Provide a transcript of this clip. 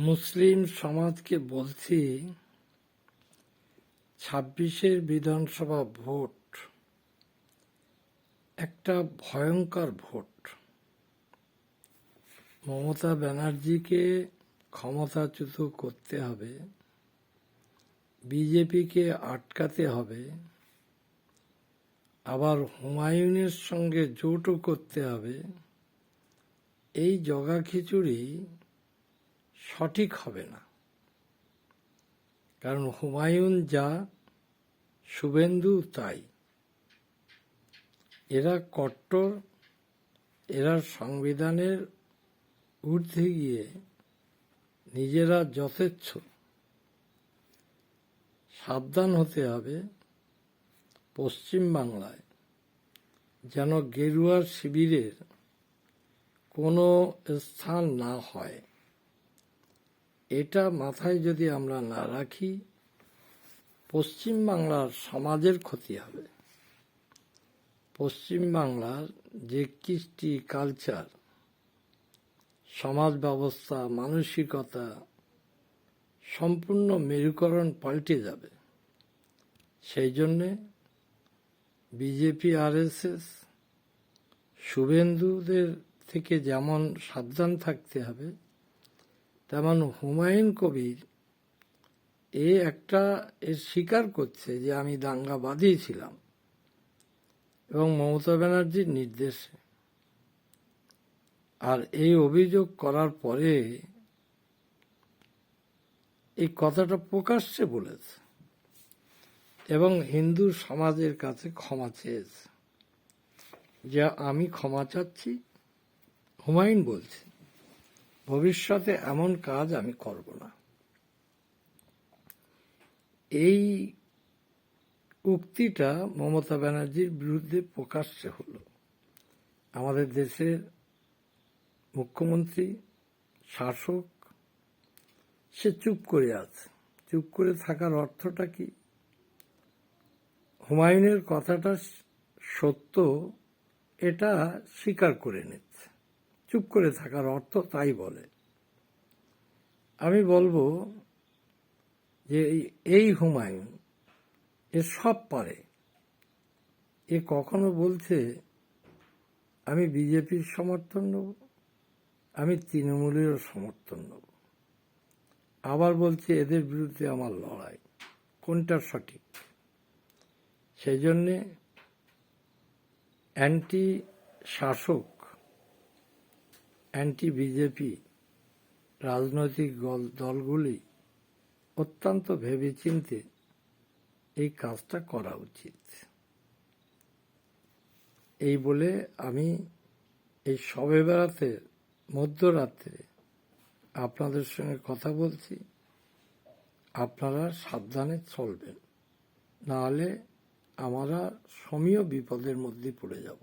মুসলিম সমাজকে বলছি, ২৬-এর বিধানসভা ভোট একটা ভয়ঙ্কর ভোট। মমতা ব্যানার্জিকে ক্ষমতাচ্যুত করতে হবে, বিজেপিকে আটকাতে হবে, আবার হুমায়ুনের সঙ্গে জোটও করতে হবে। এই জগাখিচুড়ি সঠিক হবে না, কারণ হুমায়ুন যা, শুভেন্দু তাই। এরা কট্টর, এরা সংবিধানের ঊর্ধ্বে গিয়ে নিজেরা যথেচ্ছ। সাবধান হতে হবে পশ্চিমবাংলায় যেন গেরুয়া শিবিরের কোনো স্থান না হয়। এটা মাথায় যদি আমরা না রাখি, পশ্চিমবাংলার সমাজের ক্ষতি হবে। পশ্চিমবাংলার যে কৃষ্টি, কালচার, সমাজ ব্যবস্থা, মানসিকতা সম্পূর্ণ মেরুকরণ পাল্টে যাবে। সেই জন্যে বিজেপি, আরএসএস, শুভেন্দুদের থেকে যেমন সাবধান থাকতে হবে, তেমন হুমায়ুন কবির এর স্বীকার করছে যে আমি দাঙ্গা বাঁধিয়েছিলাম এবং মমতা ব্যানার্জির নির্দেশে। আর এই অভিযোগ করার পরে এই কথাটা প্রকাশ্যে বলেছে এবং হিন্দু সমাজের কাছে ক্ষমা চেয়েছে, যে আমি ক্ষমা চাচ্ছি। হুমায়ুন বলছে ভবিষ্যতে এমন কাজ আমি করব না। এই উক্তিটা মমতা ব্যানার্জির বিরুদ্ধে প্রকাশ্যে হলো। আমাদের দেশের মুখ্যমন্ত্রী, শাসক, সে চুপ করে আছে। চুপ করে থাকার অর্থটা কি? হুমায়ুনের কথাটা সত্য এটা স্বীকার করে নিচ্ছে। চুপ করে থাকার অর্থ তাই বলে। আমি বলবো যে এই হুমায়ুন এ সব পারে। এ কখনো বলছে আমি বিজেপির সমর্থন নেব, আমি তৃণমূলেরও সমর্থন নেব, আবার বলছে এদের বিরুদ্ধে আমার লড়াই। কোনটা সঠিক? সেই জন্যে অ্যান্টি শাসক, অ্যান্টি বিজেপি রাজনৈতিক দলগুলি অত্যন্ত ভেবেচিন্তে এই কাজটা করা উচিত। এই বলে আমি এই শবে বেড়াতে মধ্যরাত্রে আপনাদের সঙ্গে কথা বলছি। আপনারা সাবধানে চলবেন, নাহলে আমরা সমীহ বিপদের মধ্যে পড়ে যাব।